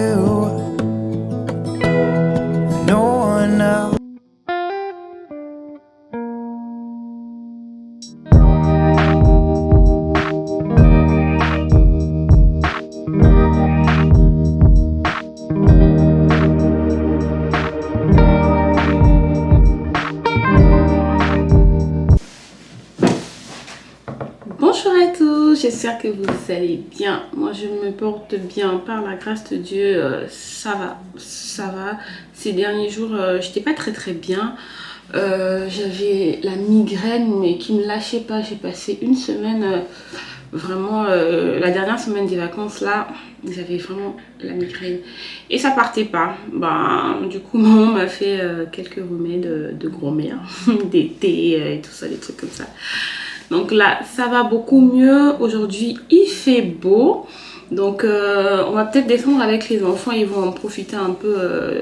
you, no one else. Bonjour à tous, j'espère que vous allez bien. Moi je me porte bien par la grâce de Dieu, ça va. Ces derniers jours, j'étais pas très bien. J'avais la migraine mais qui me lâchait pas. J'ai passé une semaine, vraiment, la dernière semaine des vacances là, j'avais vraiment la migraine. Et ça partait pas. Du coup, maman m'a fait quelques remèdes de grand-mère, des thés et tout ça, des trucs comme ça. Donc là, ça va beaucoup mieux. Aujourd'hui, il fait beau. Donc, on va peut-être descendre avec les enfants. Ils vont en profiter un peu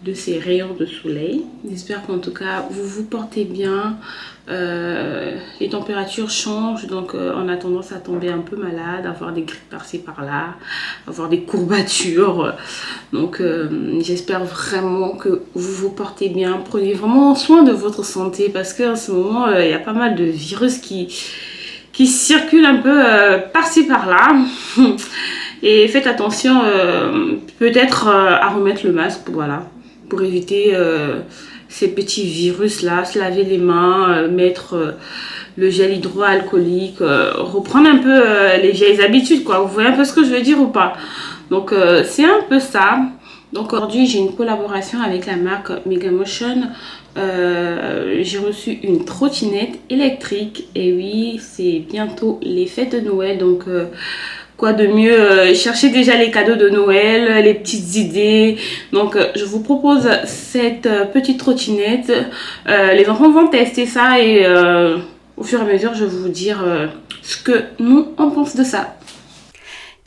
de ces rayons de soleil. J'espère qu'en tout cas, vous vous portez bien. Les températures changent. Donc, on a tendance à tomber un peu malade, avoir des grippes par-ci par-là, avoir des courbatures. Donc, j'espère vraiment que vous vous portez bien. Prenez vraiment soin de votre santé parce qu'en ce moment, il y a pas mal de virus qui circulent un peu par-ci par-là. Et faites attention peut-être à remettre le masque, voilà, pour éviter ces petits virus-là. Se laver les mains, mettre le gel hydroalcoolique, reprendre un peu les vieilles habitudes, quoi. Vous voyez un peu ce que je veux dire ou pas? Donc, c'est un peu ça. Donc, aujourd'hui, j'ai une collaboration avec la marque Megamotion. J'ai reçu une trottinette électrique. Et oui, c'est bientôt les fêtes de Noël. Donc, quoi de mieux, chercher déjà les cadeaux de Noël, les petites idées. Donc, je vous propose cette petite trottinette. Les enfants vont tester ça et au fur et à mesure, je vais vous dire ce que nous, on pense de ça.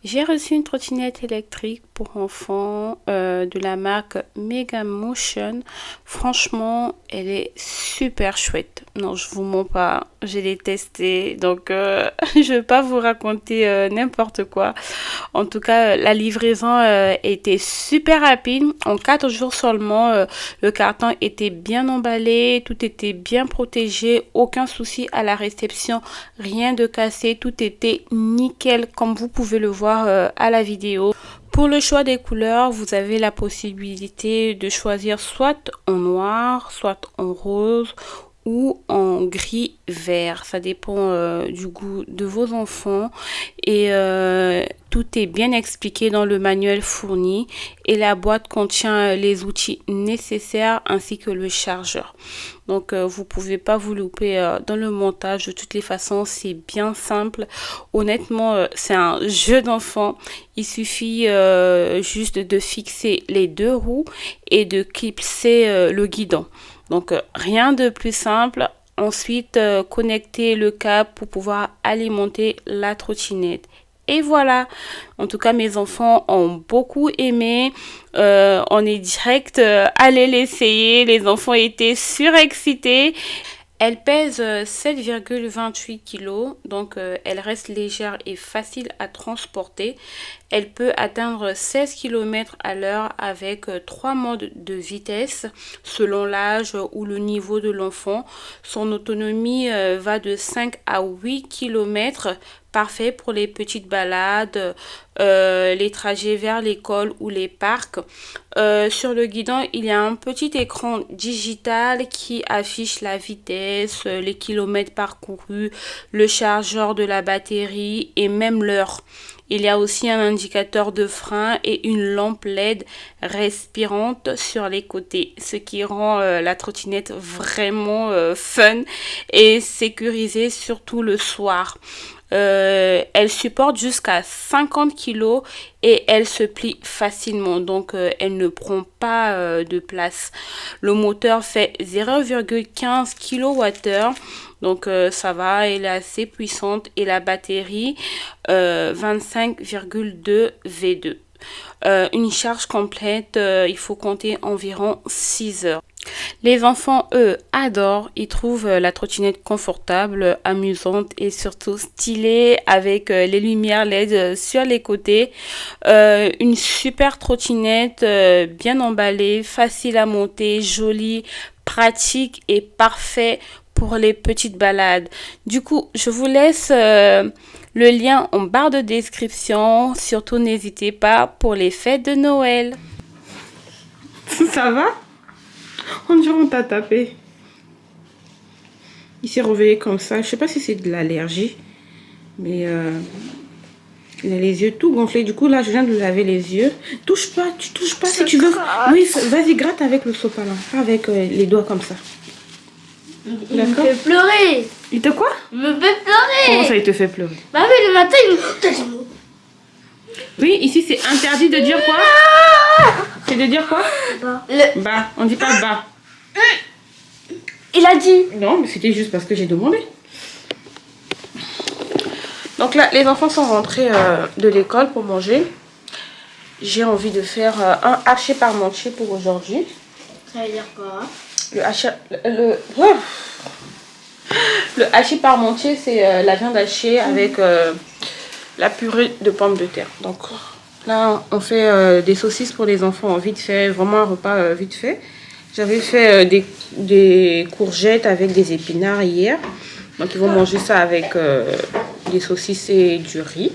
J'ai reçu une trottinette électrique pour enfants de la marque Megamotion. Franchement, elle est super chouette. Non, je vous mens pas, je l'ai testée. Donc, je vais pas vous raconter n'importe quoi. En tout cas, la livraison était super rapide. En 4 jours seulement, le carton était bien emballé, tout était bien protégé, aucun souci à la réception, rien de cassé, tout était nickel comme vous pouvez le voir à la vidéo. Pour le choix des couleurs, vous avez la possibilité de choisir soit en noir, soit en rose ou en gris vert. Ça dépend du goût de vos enfants et tout est bien expliqué dans le manuel fourni et la boîte contient les outils nécessaires ainsi que le chargeur. Donc vous pouvez pas vous louper dans le montage. De toutes les façons, c'est bien simple. Honnêtement, c'est un jeu d'enfant. Il suffit juste de fixer les deux roues et de clipser le guidon. Donc rien de plus simple. Ensuite, connecter le câble pour pouvoir alimenter la trottinette. Et voilà, en tout cas mes enfants ont beaucoup aimé, on est direct allé l'essayer, les enfants étaient surexcités. Elle pèse 7,28 kg, donc elle reste légère et facile à transporter. Elle peut atteindre 16 km à l'heure avec 3 modes de vitesse selon l'âge ou le niveau de l'enfant. Son autonomie va de 5 à 8 km, parfait pour les petites balades, les trajets vers l'école ou les parcs. Sur le guidon, il y a un petit écran digital qui affiche la vitesse, les kilomètres parcourus, le chargeur de la batterie et même l'heure. Il y a aussi un indicateur de frein et une lampe LED respirante sur les côtés, ce qui rend la trottinette vraiment fun et sécurisée, surtout le soir. Elle supporte jusqu'à 50 kg et elle se plie facilement, donc elle ne prend pas de place. Le moteur fait 0,15 kWh, donc ça va, elle est assez puissante, et la batterie 25,2 V2. Une charge complète, il faut compter environ 6 heures. Les enfants, eux, adorent. Ils trouvent la trottinette confortable, amusante et surtout stylée avec les lumières LED sur les côtés. Une super trottinette bien emballée, facile à monter, jolie, pratique et parfait pour les petites balades. Du coup, je vous laisse le lien en barre de description. Surtout, n'hésitez pas pour les fêtes de Noël. Ça va? On dirait qu'on t'a tapé. Il s'est réveillé comme ça. Je sais pas si c'est de l'allergie, mais il a les yeux tout gonflés. Du coup, là, je viens de laver les yeux. Touche pas, tu touches pas si tu veux. Oui, vas-y, gratte avec le sopalin, pas avec les doigts comme ça. Il me fait pleurer. Il te quoi? Il me fait pleurer. Comment ça, il te fait pleurer? Bah oui, le matin, il me... Oui, ici, c'est interdit de dire quoi? C'est de dire quoi? Bah, on dit pas bah. Il a dit. Non, mais c'était juste parce que j'ai demandé. Donc là, les enfants sont rentrés de l'école pour manger. J'ai envie de faire un haché parmentier pour aujourd'hui. Ça veut dire quoi? Le hachis parmentier, c'est la viande hachée avec la purée de pommes de terre. Donc là, on fait des saucisses pour les enfants vite fait, vraiment un repas vite fait. J'avais fait des courgettes avec des épinards hier. Donc ils vont manger ça avec des saucisses et du riz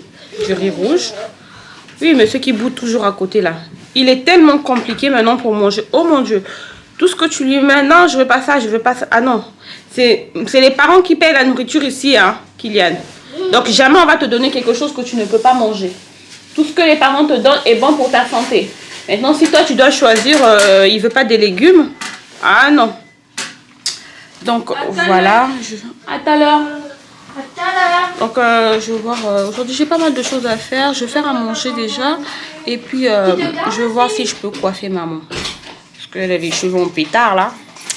rouge. Oui, mais ceux qui boutent toujours à côté là. Il est tellement compliqué maintenant pour manger. Oh mon Dieu! Tout ce que tu lui mets, non, je veux pas ça, je veux pas ça. Ah non, c'est les parents qui payent la nourriture ici, hein, Kylian. Donc jamais on va te donner quelque chose que tu ne peux pas manger. Tout ce que les parents te donnent est bon pour ta santé. Maintenant, si toi tu dois choisir, il veut pas des légumes. Ah non. Donc voilà. À tout à l'heure. Donc je vais voir, aujourd'hui j'ai pas mal de choses à faire. Je vais faire à manger déjà. Et puis je vais voir si je peux coiffer maman. Parce qu'elle a les cheveux en pétard là.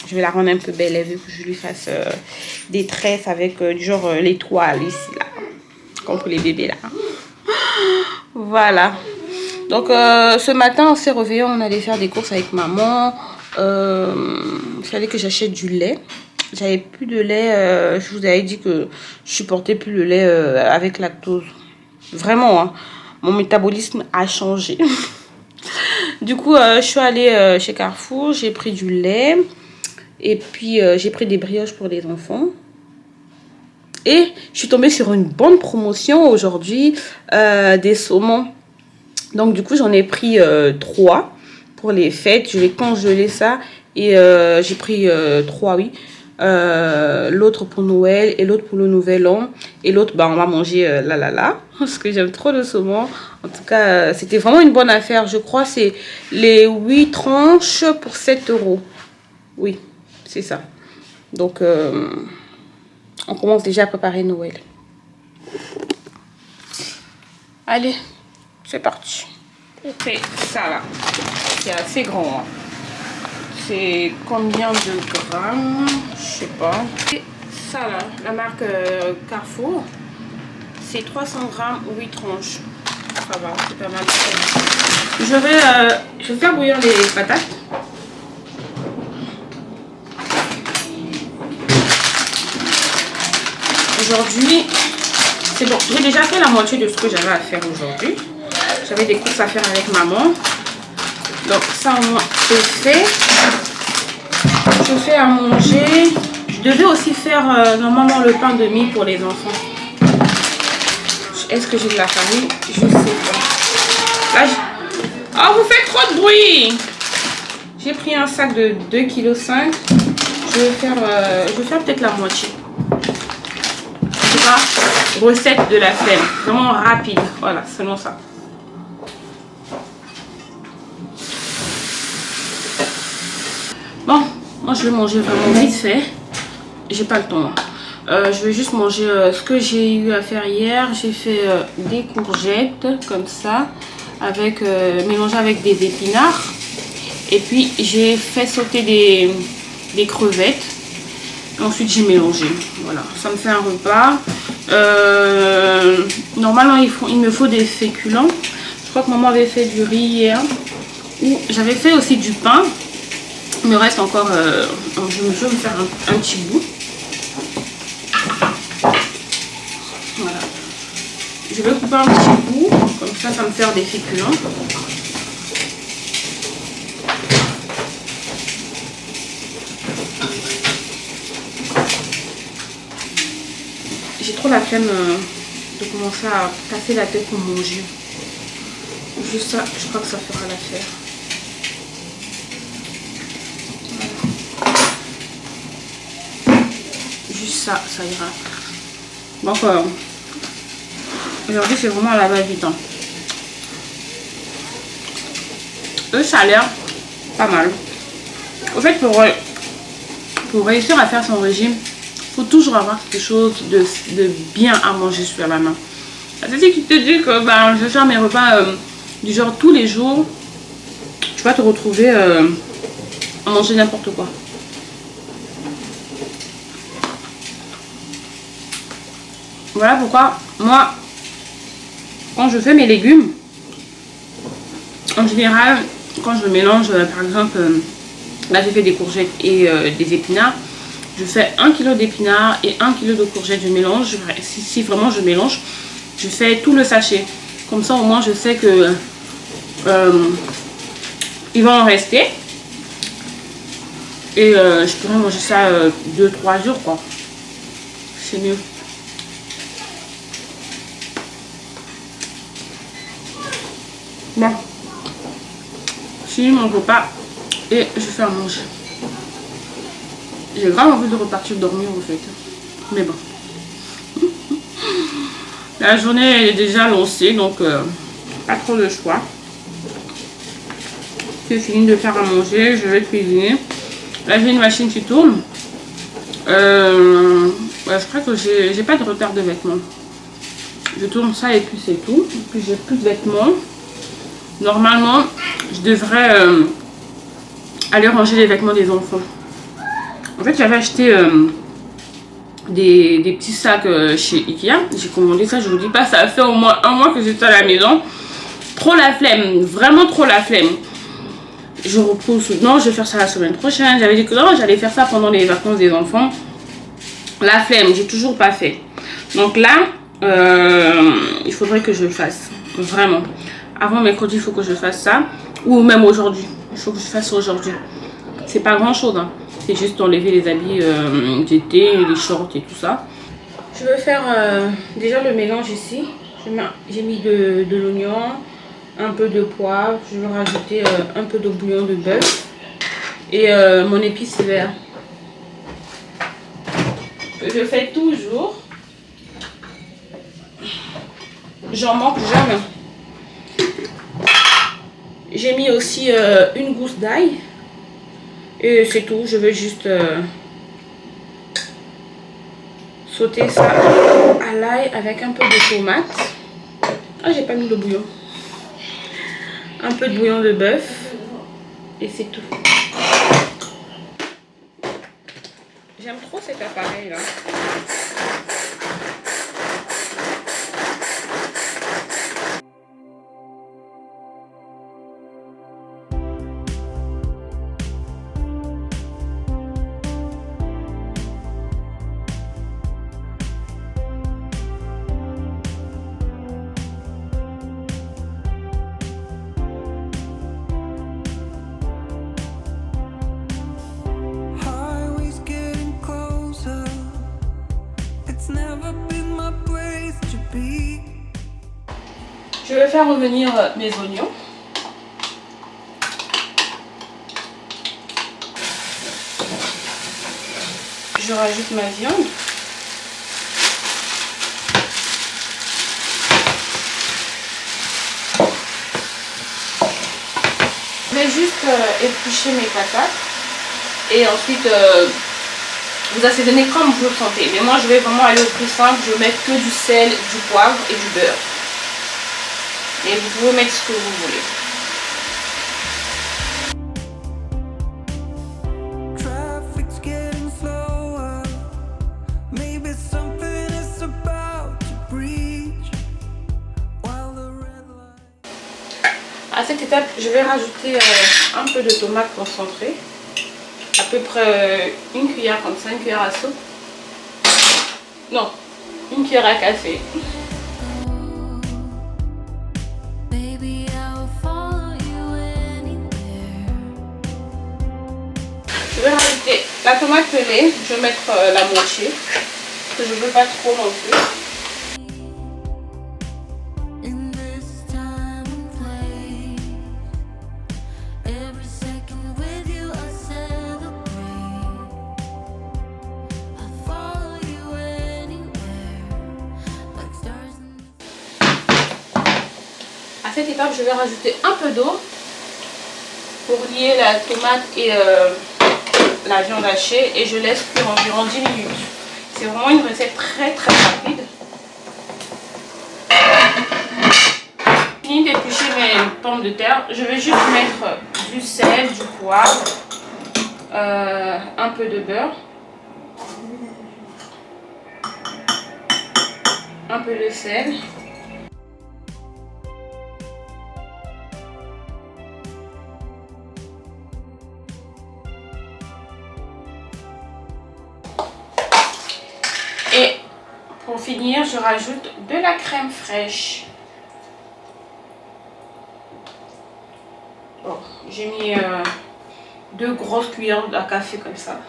Je vais la rendre un peu belle. Elle veut que je lui fasse des tresses avec du genre l'étoile ici là. Comme pour les bébés là. Voilà. Donc ce matin on s'est réveillé, on allait faire des courses avec maman. Il fallait que j'achète du lait. J'avais plus de lait. Je vous avais dit que je supportais plus le lait avec lactose. Vraiment, hein, mon métabolisme a changé. Du coup, je suis allée chez Carrefour. J'ai pris du lait. Et puis, j'ai pris des brioches pour les enfants. Et je suis tombée sur une bonne promotion aujourd'hui. Des saumons. Donc, du coup, j'en ai pris 3 pour les fêtes. Je vais congeler ça. Et j'ai pris 3, oui. L'autre pour Noël et l'autre pour le nouvel an. Et l'autre, bah, on va manger là. Parce que j'aime trop le saumon. En tout cas, c'était vraiment une bonne affaire. Je crois c'est les 8 tranches pour 7 €. Oui, c'est ça. Donc, on commence déjà à préparer Noël. Allez, c'est parti. C'est ça là. C'est assez grand. Hein. C'est combien de grammes? Je sais pas. Et ça là, la marque Carrefour. C'est 300 grammes, 8 tranches. Ça va, c'est pas mal. Je vais faire bouillir les patates. Aujourd'hui, c'est bon. J'ai déjà fait la moitié de ce que j'avais à faire aujourd'hui. J'avais des courses à faire avec maman. Donc ça au moins c'est fait. Je fais à manger. Je devais aussi faire normalement le pain de mie pour les enfants. Est-ce que j'ai de la farine? Je sais pas. Là, oh, vous faites trop de bruit! J'ai pris un sac de 2,5 kg. Je vais faire peut-être la moitié. En tout cas, recette de la flemme. Vraiment rapide. Voilà, seulement ça. Bon, moi je vais manger vraiment vite fait. J'ai pas le temps. Je vais juste manger ce que j'ai eu à faire hier. J'ai fait des courgettes comme ça, avec mélangées avec des épinards. Et puis j'ai fait sauter des crevettes. Ensuite j'ai mélangé. Voilà, ça me fait un repas. Normalement il me faut des féculents. Je crois que maman avait fait du riz hier. J'avais fait aussi du pain. Il me reste encore, je vais me faire un petit bout. Voilà. Je vais couper un petit bout, comme ça, ça me fait des féculents. J'ai trop la flemme de commencer à casser la tête pour manger. Juste ça, je crois que ça fera l'affaire. Voilà. Juste ça, ça ira. Donc, aujourd'hui, c'est vraiment à la va-vite. Hein. Ça a l'air pas mal. Au fait, pour réussir à faire son régime, il faut toujours avoir quelque chose de bien à manger sur la main. C'est si tu te dis que je vais faire mes repas du genre tous les jours, tu vas te retrouver à manger n'importe quoi. Voilà pourquoi moi, quand je fais mes légumes, en général, quand je mélange, par exemple, là j'ai fait des courgettes et des épinards, je fais 1 kg d'épinards et 1 kg de courgettes. Je mélange, si vraiment je mélange, je fais tout le sachet. Comme ça au moins je sais que il va en rester. Et je pourrais manger ça 2-3 jours quoi. C'est mieux. Bon. J'ai mon repas et je fais à manger. J'ai grave envie de repartir dormir en fait. Mais bon. La journée est déjà lancée donc pas trop de choix. J'ai fini de faire à manger, je vais cuisiner. Là j'ai une machine qui tourne. Je crois que j'ai pas de retard de vêtements. Je tourne ça et puis c'est tout. Et puis j'ai plus de vêtements. Normalement je devrais aller ranger les vêtements des enfants. En fait j'avais acheté des petits sacs chez Ikea. J'ai commandé ça, je vous dis pas, ça a fait au moins 1 mois que j'étais à la maison. Trop la flemme, vraiment trop la flemme. Je repousse, non je vais faire ça la semaine prochaine. J'avais dit que non, j'allais faire ça pendant les vacances des enfants. La flemme, j'ai toujours pas fait. Donc là, il faudrait que je le fasse, vraiment. Avant mercredi, il faut que je fasse ça. Ou même aujourd'hui, il faut que je fasse aujourd'hui. C'est pas grand chose, hein. C'est juste enlever les habits d'été, les shorts et tout ça. Je vais faire déjà le mélange ici. J'ai mis de l'oignon, un peu de poivre. Je vais rajouter un peu de bouillon de bœuf et mon épice vert. Je fais toujours. J'en manque jamais. J'ai mis aussi une gousse d'ail. Et c'est tout, je vais juste sauter ça à l'ail avec un peu de tomate. Ah, j'ai pas mis de bouillon. Un peu de bouillon de bœuf. Et c'est tout. J'aime trop cet appareil là. Je vais faire revenir mes oignons. Je rajoute ma viande. Je vais juste éplucher mes patates. Et ensuite, vous assaisonnez comme vous le sentez. Mais moi, je vais vraiment aller au plus simple. Je vais mettre que du sel, du poivre et du beurre. Et vous pouvez mettre ce que vous voulez. À cette étape, je vais rajouter un peu de tomate concentrée. à peu près une cuillère comme ça, une cuillère à soupe. Non, une cuillère à café. Je vais rajouter la tomate pelée, je vais mettre la moitié, parce que je ne veux pas trop non plus. À cette étape, je vais rajouter un peu d'eau pour lier la tomate et la viande hachée et je laisse cuire environ 10 minutes. C'est vraiment une recette très rapide. Fini d'éplucher mes pommes de terre, je vais juste mettre du sel, du poivre, un peu de beurre, un peu de sel. Et pour finir, je rajoute de la crème fraîche. Bon, j'ai mis 2 grosses cuillères à café comme ça.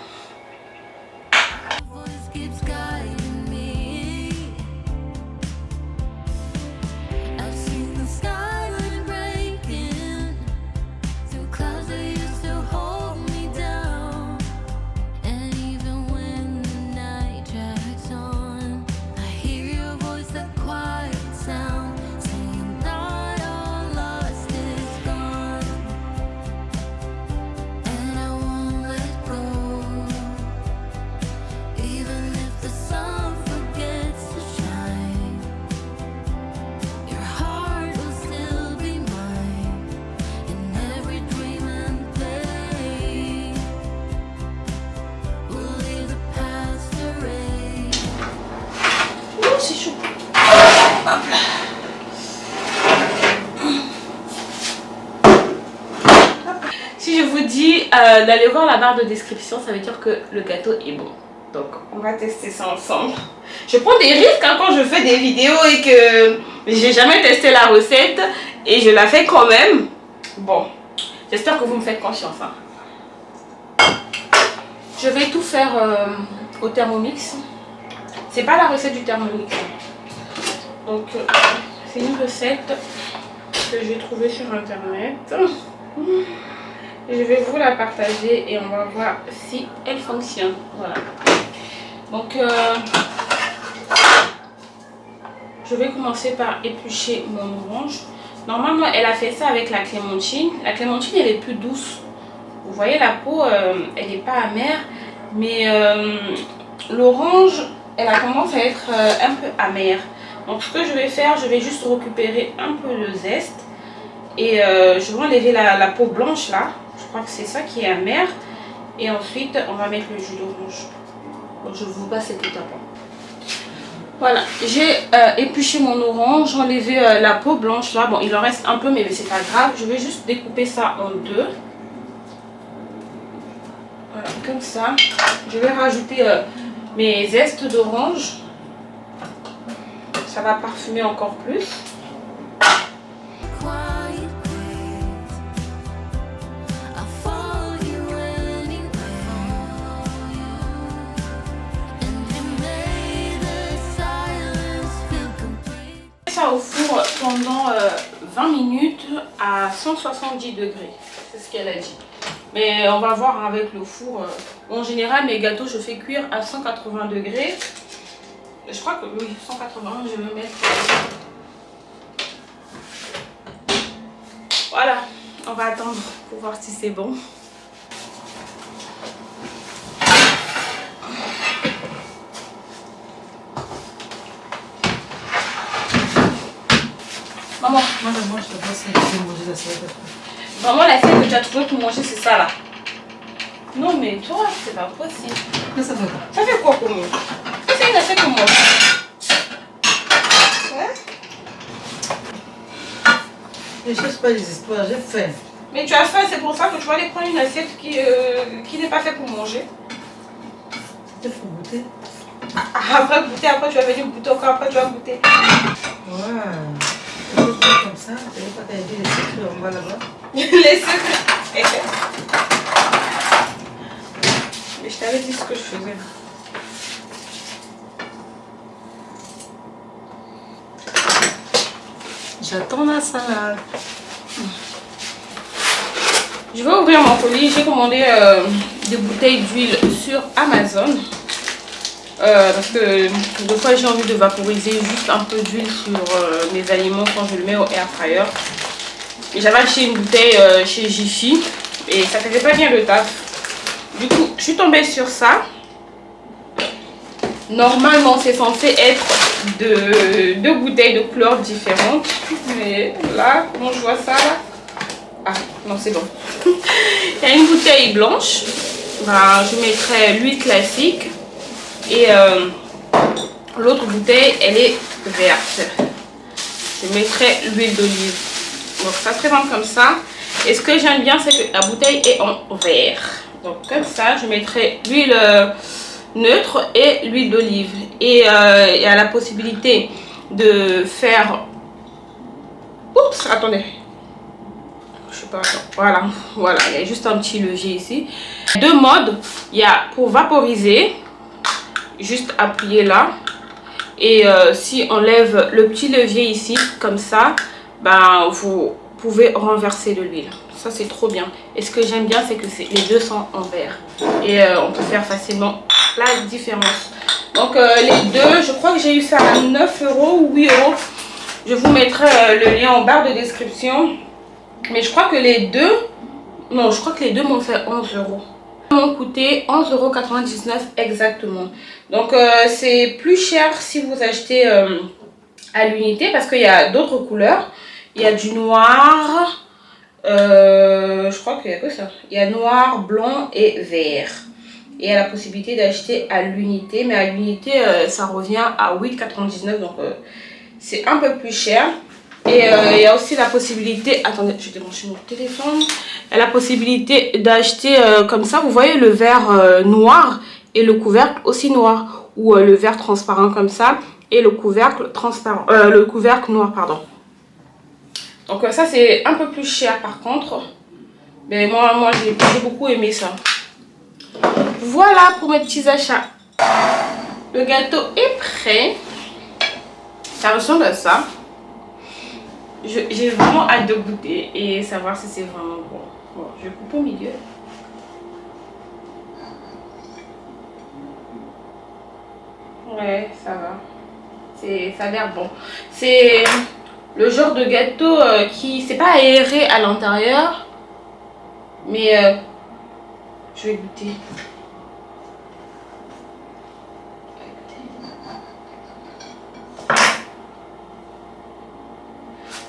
C'est chaud. Hop là. Si je vous dis d'aller voir la barre de description, ça veut dire que le gâteau est bon. Donc on va tester ça ensemble. Je prends des risques quand je fais des vidéos et que j'ai jamais testé la recette et je la fais quand même. Bon, j'espère que vous me faites confiance. Hein. Je vais tout faire au Thermomix. C'est pas la recette du Thermomix. Donc c'est une recette que j'ai trouvée sur internet. Je vais vous la partager et on va voir si elle fonctionne. Voilà. Donc je vais commencer par éplucher mon orange. Normalement elle a fait ça avec la clémentine. La clémentine elle est plus douce. Vous voyez la peau elle n'est pas amère. Mais l'orange elle a tendance à être un peu amère. Donc ce que je vais faire, je vais juste récupérer un peu le zeste. Et je vais enlever la peau blanche là. Je crois que c'est ça qui est amer. Et ensuite on va mettre le jus d'orange. Donc je vous passe cette étape. Voilà, j'ai épluché mon orange, j'ai enlevé la peau blanche là. Bon, il en reste un peu mais c'est pas grave. Je vais juste découper ça en deux. Voilà, comme ça. Je vais rajouter mes zestes d'orange. Ça va parfumer encore plus. Ça au four pendant 20 minutes à 170 degrés. C'est ce qu'elle a dit. Mais on va voir avec le four. En général, mes gâteaux, je fais cuire à 180 degrés. Je crois que oui, 180, je vais mettre. Voilà, on va attendre pour voir si c'est bon. Maman, moi je mange, je pense que je vais manger la salade après. Maman, la scène que tu as toujours pour manger, c'est ça là. Non, mais toi, c'est pas possible. Mais ça fait quoi? Ça fait quoi pour moi? C'est une assiette pour moi. Ouais. Ne cherche pas les espoirs, j'ai faim. Mais tu as faim, c'est pour ça que tu vas aller prendre une assiette qui n'est pas faite pour manger. C'était pour goûter. Après goûter, après tu vas venir goûter encore, après tu vas goûter. Ouais. Comme ça, tu n'avais pas t'as dit les secrets, on va là-bas. Les secrets. Mais je t'avais dit ce que je faisais. J'attends la salade. Je vais ouvrir mon colis. J'ai commandé des bouteilles d'huile sur Amazon. Parce que des fois j'ai envie de vaporiser juste un peu d'huile sur mes aliments quand je le mets au air fryer. Et j'avais acheté une bouteille chez Jiffy et ça faisait pas bien le taf. Du coup, je suis tombée sur ça. Normalement, c'est censé être deux bouteilles de couleurs différentes. Mais là, comment je vois ça là? Ah, non, c'est bon. Il y a une bouteille blanche. Ben, je mettrai l'huile classique. Et l'autre bouteille, elle est verte. Je mettrai l'huile d'olive. Donc, ça se présente comme ça. Et ce que j'aime bien, c'est que la bouteille est en verre. Donc, comme ça, je mettrai l'huile neutre et l'huile d'olive. Et il y a la possibilité de faire... Oups, attendez. Je sais pas, attends. Voilà, il y a juste un petit levier ici. Deux modes. Il y a pour vaporiser, juste appuyer là. Et si on lève le petit levier ici, comme ça, ben, vous pouvez renverser de l'huile. Ça, c'est trop bien. Et ce que j'aime bien, c'est que les deux sont en verre. Et on peut faire facilement la différence. Donc, les deux, je crois que j'ai eu ça à 9 € ou 8 €. Je vous mettrai le lien en barre de description. Mais je crois que les deux... Non, je crois que les deux m'ont fait 11 €. M'ont coûté 11,99 € exactement. Donc, c'est plus cher si vous achetez à l'unité parce qu'il y a d'autres couleurs. Il y a du noir... je crois qu'il n'y a que ça. Il y a noir, blanc et vert. Et il y a la possibilité d'acheter à l'unité. Mais à l'unité, ça revient à 8,99 €. Donc, c'est un peu plus cher. Et il y a aussi la possibilité... Attendez, je vais débrancher mon téléphone. Il y a la possibilité d'acheter comme ça. Vous voyez le verre noir et le couvercle aussi noir. Ou le verre transparent comme ça. Et le couvercle transparent. Le couvercle noir, pardon. Donc ça c'est un peu plus cher par contre. Mais moi j'ai beaucoup aimé ça. Voilà pour mes petits achats. Le gâteau est prêt. Ça ressemble à ça. J'ai vraiment hâte de goûter et savoir si c'est vraiment bon. Bon, je coupe au milieu. Ouais, ça va. Ça a l'air bon. C'est le genre de gâteau qui, c'est pas aéré à l'intérieur. Mais je vais goûter.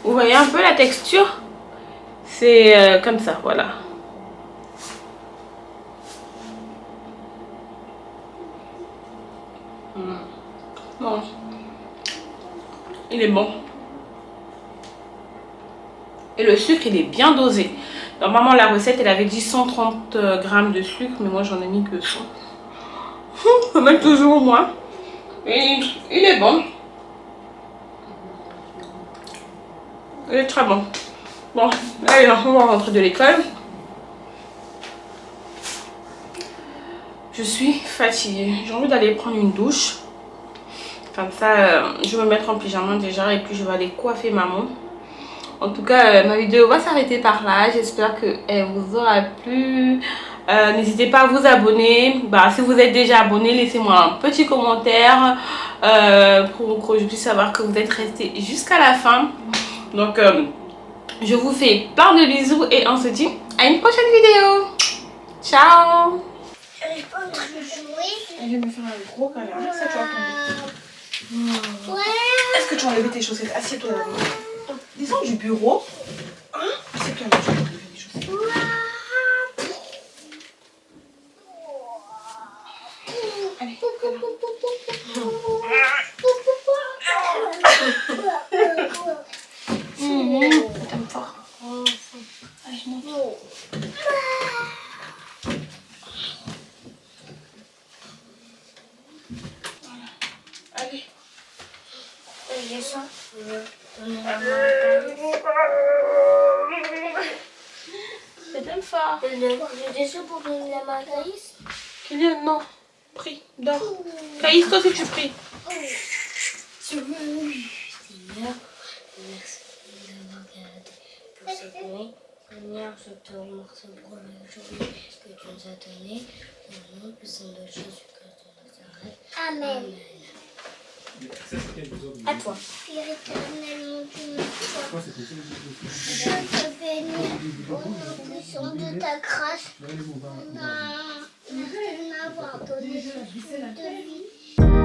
Vous voyez un peu la texture? C'est comme ça, voilà. Bon. Il est bon. Et le sucre, il est bien dosé. Normalement, la recette, elle avait dit 130 grammes de sucre, mais moi, j'en ai mis que 100. Je mets toujours moins. Et il est bon. Il est très bon. Bon, allez, on va rentrer de l'école. Je suis fatiguée. J'ai envie d'aller prendre une douche. Comme ça, je vais me mettre en pyjama déjà et puis je vais aller coiffer maman. En tout cas, ma vidéo va s'arrêter par là. J'espère qu'elle vous aura plu. N'hésitez pas à vous abonner. Si vous êtes déjà abonné, laissez-moi un petit commentaire pour que je puisse savoir que vous êtes resté jusqu'à la fin. Donc, je vous fais plein de bisous et on se dit à une prochaine vidéo. Ciao. Je vais me faire un gros câlin. Ça, tu vas tomber. Ouais. Est-ce que tu as enlevé tes chaussettes? Assieds-toi là-bas. Disons du bureau. Hein? Assieds-toi là, je vais enlever les chaussettes. Allez, câlin. T'aimes fort. Allez, monte. Même fort. J'ai des choses pour donner la main à Thaïs. Kylian, non. Prie, dors. Caïs, toi aussi tu pries. Seigneur, merci d'avoir gardé pour cette nuit. Seigneur, je te remercie pour la journée que tu nous as donnée. Au nom puissant de Jésus-Christ de Nazareth. Amen. À toi. Père éternel, mon Dieu, je te bénis au nom puissant de ta grâce. Merci de m'avoir donné ce souffle de vie.